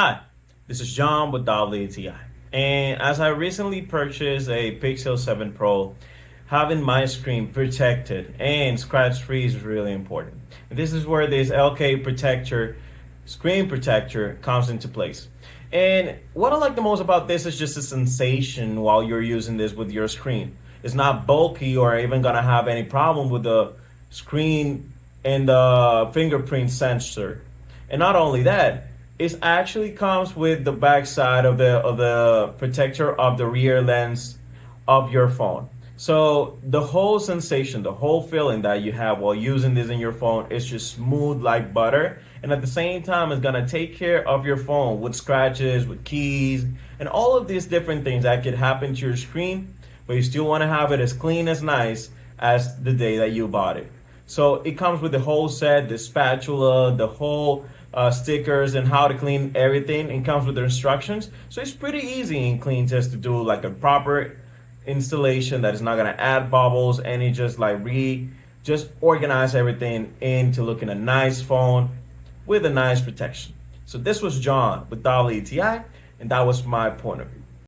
Hi, this is John with WTI. And as I recently purchased a Pixel 7 Pro, having my screen protected and scratch free is really important. And this is where this LK protector, screen protector comes into place. And what I like the most about this is just the sensation while you're using this with your screen. It's not bulky or even gonna have any problem with the screen and the fingerprint sensor. And not only that, it actually comes with the backside of the protector of the rear lens of your phone. So the whole sensation, the whole feeling that you have while using this in your phone is just smooth like butter. And at the same time, it's gonna take care of your phone with scratches, with keys, and all of these different things that could happen to your screen, but you still wanna have it as clean as nice as the day that you bought it. So it comes with the whole set, the spatula, the whole stickers and how to clean everything. It comes with the instructions. So it's pretty easy and clean just to do like a proper installation that is not gonna add bubbles and it just organize everything into looking a nice phone with a nice protection. So this was John with WTI, and that was my point of view.